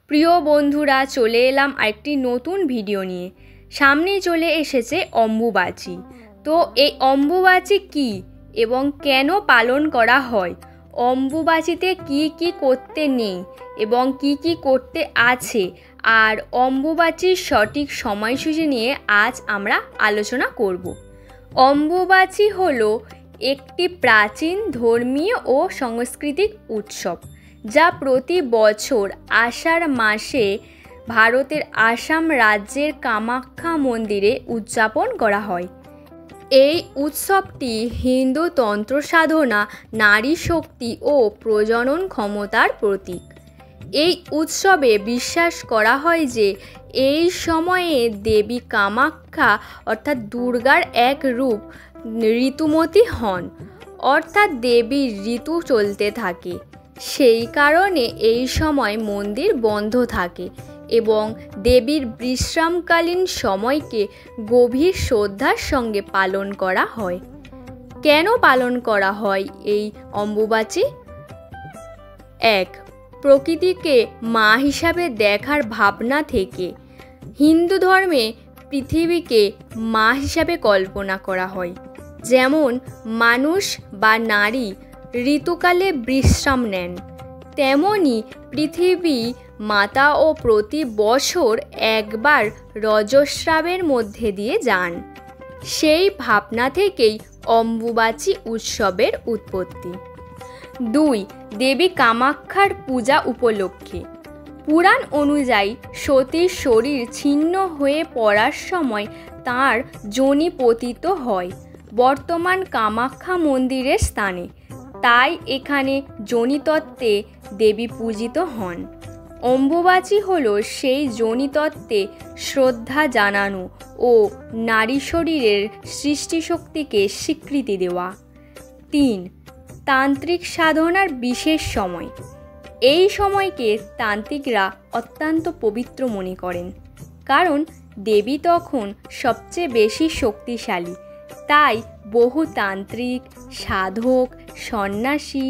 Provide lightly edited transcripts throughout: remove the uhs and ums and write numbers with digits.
প্রিয় বন্ধুরা, চলে এলাম আরেকটি নতুন ভিডিও নিয়ে। সামনেই চলে এসেছে অম্বুবাচী। তো এই অম্বুবাচী কী এবং কেন পালন করা হয়, অম্বুবাচীতে কি কি করতে নেই এবং কি কি করতে আছে, আর অম্বুবাচীর সঠিক সময়সূচি নিয়ে আজ আমরা আলোচনা করব। অম্বুবাচী হলো একটি প্রাচীন ধর্মীয় ও সাংস্কৃতিক উৎসব যা প্রতি বছর আষাঢ় মাসে ভারতের আসাম রাজ্যের কামাখ্যা মন্দিরে উদযাপন করা হয়। এই উৎসবটি হিন্দু তন্ত্র সাধনা, নারী শক্তি ও প্রজনন ক্ষমতার প্রতীক। এই উৎসবে বিশ্বাস করা হয় যে এই সময়ে দেবী কামাখ্যা অর্থাৎ দুর্গার এক রূপ ঋতুমতী হন, অর্থাৎ দেবীর ঋতু চলতে থাকে। সেই কারণে এই সময় মন্দির বন্ধ থাকে এবং দেবীর বিশ্রামকালীন সময়কে গভীর শ্রদ্ধার সঙ্গে পালন করা হয়। কেন পালন করা হয় এই অম্বুবাচী? 1. প্রকৃতিকে মা হিসাবে দেখার ভাবনা থেকে। হিন্দু ধর্মে পৃথিবীকে মা হিসাবে কল্পনা করা হয়। যেমন মানুষ বা নারী ঋতুকালে বিশ্রাম নেন, তেমনি পৃথিবী মাতা ও প্রতি বছর একবার রজস্রাবের মধ্যে দিয়ে যান। সেই ভাবনা থেকেই অম্বুবাচী উৎসবের উৎপত্তি। 2. দেবী কামাখ্যার পূজা উপলক্ষে। পুরাণ অনুযায়ী সতীর শরীর ছিন্ন হয়ে পড়ার সময় তাঁর যোনি পতিত হয় বর্তমান কামাখ্যা মন্দিরের স্থানে, তাই এখানে যোনিতত্ত্বে দেবী পূজিত হন। অম্বুবাচী হল সেই যোনিতত্ত্বে শ্রদ্ধা জানানো ও নারী শরীরের সৃষ্টিশক্তিকে স্বীকৃতি দেওয়া। 3. তান্ত্রিক সাধনার বিশেষ সময়। এই সময়কে তান্ত্রিকরা অত্যন্ত পবিত্র মনে করেন, কারণ দেবী তখন সবচেয়ে বেশি শক্তিশালী। তাই বহু তান্ত্রিক, সাধক, সন্ন্যাসী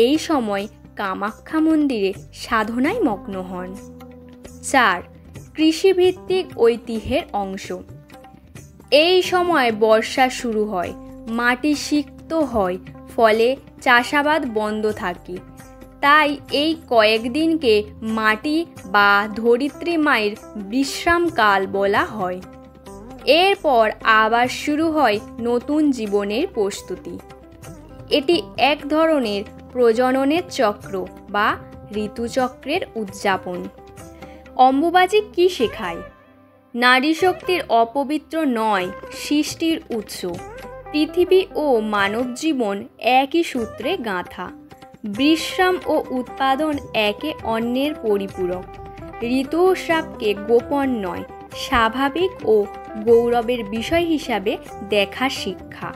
এই সময় কামাখ্যা মন্দিরে সাধনায় মগ্ন হন। 4. কৃষিভিত্তিক ঐতিহ্যের অংশ। এই সময় বর্ষা শুরু হয়, মাটি সিক্ত হয়, ফলে চাষাবাদ বন্ধ থাকে। তাই এই কয়েকদিনকে মাটি বা ধরিত্রী মায়ের বিশ্রামকাল বলা হয়। এরপর আবার শুরু হয় নতুন জীবনের প্রস্তুতি। এটি এক ধরনের প্রজননের চক্র বা ঋতুচক্রের উদযাপন। অম্বুবাচী কী শেখায়? নারী শক্তির অপবিত্র নয়, সৃষ্টির উৎস। পৃথিবী ও মানব জীবন একই সূত্রে গাঁথা। বিশ্রাম ও উৎপাদন একে অন্যের পরিপূরক। ঋতুস্রাবকে গোপন নয়, স্বাভাবিক ও গৌরবের বিষয় হিসাবে দেখা শিক্ষা।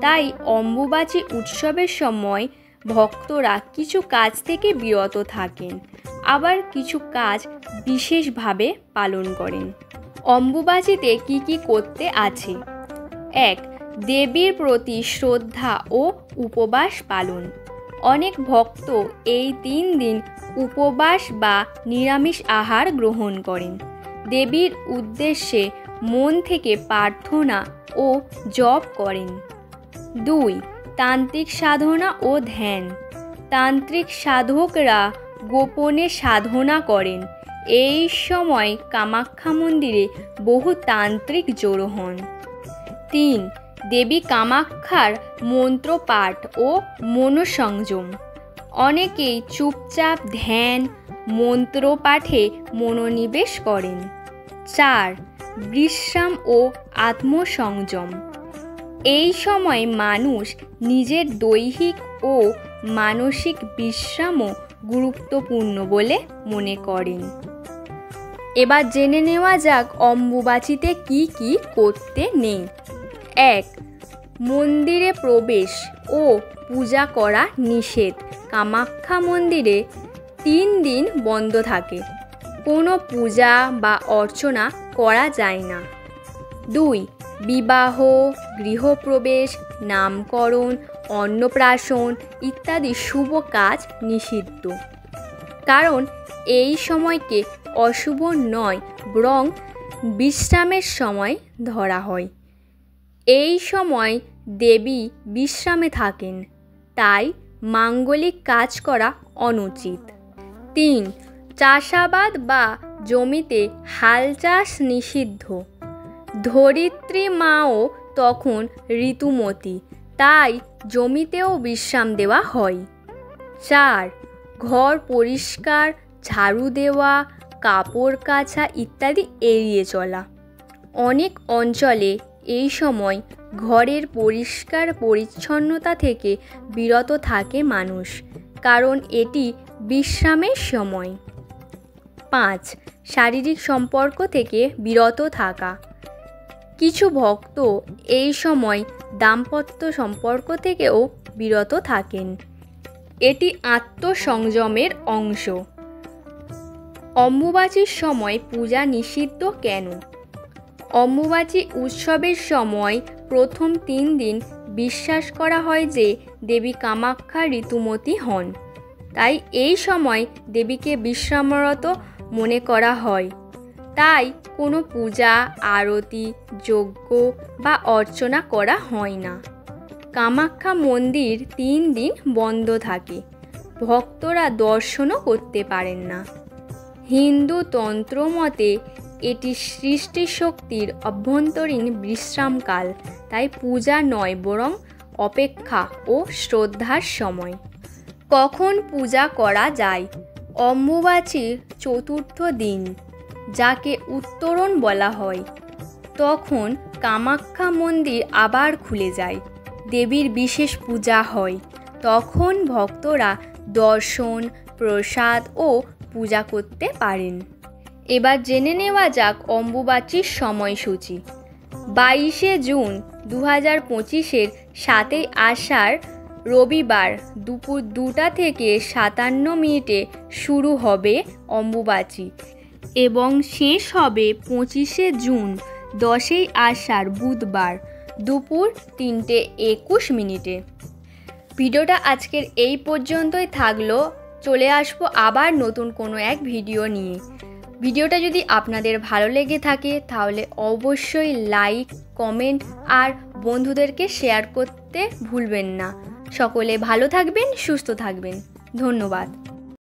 তাই অম্বুবাচী উৎসবের সময় ভক্তরা কিছু কাজ থেকে বিরত থাকেন, আবার কিছু কাজ বিশেষভাবে পালন করেন। অম্বুবাচীতে কি কি করতে আছে? 1. দেবীর প্রতি শ্রদ্ধা ও উপবাস পালন। অনেক ভক্ত এই 3 দিন উপবাস বা নিরামিষ আহার গ্রহণ করেন। দেবীর উদ্দেশ্যে মন থেকে প্রার্থনা ও জপ করেন। 2. তান্ত্রিক সাধনা ও ধ্যান। তান্ত্রিক সাধকরা গোপনে সাধনা করেন। এই সময় কামাখ্যা মন্দিরে বহু তান্ত্রিক জড়ো হন। 3. দেবী কামাখ্যার মন্ত্রপাঠ ও মনোসংযম। অনেকেই চুপচাপ ধ্যান, মন্ত্রপাঠে মনোনিবেশ করেন। 4. বিশ্রাম ও আত্মসংযম। এই সময় মানুষ নিজের দৈহিক ও মানসিক বিশ্রামও গুরুত্বপূর্ণ বলে মনে করেন। এবার জেনে নেওয়া যাক অম্বুবাচীতে কি কি করতে নেই। 1. মন্দিরে প্রবেশ ও পূজা করা নিষেধ। কামাখ্যা মন্দিরে 3 দিন বন্ধ থাকে, কোনো পূজা বা অর্চনা করা যায় না। 2. বিবাহ, গৃহপ্রবেশ, নামকরণ, অন্নপ্রাশন ইত্যাদি শুভ কাজ নিষিদ্ধ। কারণ এই সময়কে অশুভ নয়, বরং বিশ্রামের সময় ধরা হয়। এই সময় দেবী বিশ্রামে থাকেন, তাই মাঙ্গলিক কাজ করা অনুচিত। 3. চাষাবাদ বা জমিতে হাল চাষ নিষিদ্ধ। ধরিত্রী মাও তখন ঋতুমতী, তাই জমিতেও বিশ্রাম দেওয়া হয়। 4. ঘর পরিষ্কার, ঝাড়ু দেওয়া, কাপড় কাচা ইত্যাদি এড়িয়ে চলা। অনেক অঞ্চলে এই সময় ঘরের পরিষ্কার পরিচ্ছন্নতা থেকে বিরত থাকে মানুষ, কারণ এটি বিশ্রামের সময়। 5. শারীরিক সম্পর্ক থেকে বিরত থাকা। কিছু ভক্ত এই সময় দাম্পত্য সম্পর্ক থেকেও বিরত থাকেন। এটি আত্মসংযমের অংশ। অম্বুবাচীর সময় পূজা নিষিদ্ধ কেন? অম্বুবাচী উৎসবের সময় প্রথম 3 দিন বিশ্বাস করা হয় যে দেবী কামাখ্যা ঋতুমতী হন, তাই এই সময় দেবীকে বিশ্রামরত মনে করা হয়। তাই কোনো পূজা, আরতি, যজ্ঞ বা অর্চনা করা হয় না। কামাখ্যা মন্দির 3 দিন বন্ধ থাকে, ভক্তরা দর্শনও করতে পারেন না। হিন্দু তন্ত্র মতে এটি সৃষ্টি শক্তির অভ্যন্তরীণ বিশ্রামকাল, তাই পূজা নয়, বরং অপেক্ষা ও শ্রদ্ধার সময়। কখন পূজা করা যায়? অম্বুবাচীর চতুর্থ দিন, যাকে উত্তরণ বলা হয়, তখন কামাখ্যা মন্দির আবার খুলে যায়, দেবীর বিশেষ পূজা হয়। তখন ভক্তরা দর্শন, প্রসাদ ও পূজা করতে পারেন। এবার জেনে নেওয়া যাক অম্বুবাচীর সময়সূচি। 22শে জুন 2025-এর 7ই আষাঢ় রবিবার দুপুর 2টা থেকে 57 মিনিটে শুরু হবে অম্বুবাচী এবং শেষ হবে 25শে জুন 10ই আষাঢ় বুধবার দুপুর 3:21 মিনিটে। ভিডিওটা আজকের এই পর্যন্তই থাকলো। চলে আসবো আবার নতুন কোনো এক ভিডিও নিয়ে। ভিডিওটা যদি আপনাদের ভালো লেগে থাকে তাহলে অবশ্যই লাইক, কমেন্ট আর বন্ধুদেরকে শেয়ার করতে ভুলবেন না। সকলে ভালো থাকবেন, সুস্থ থাকবেন। ধন্যবাদ।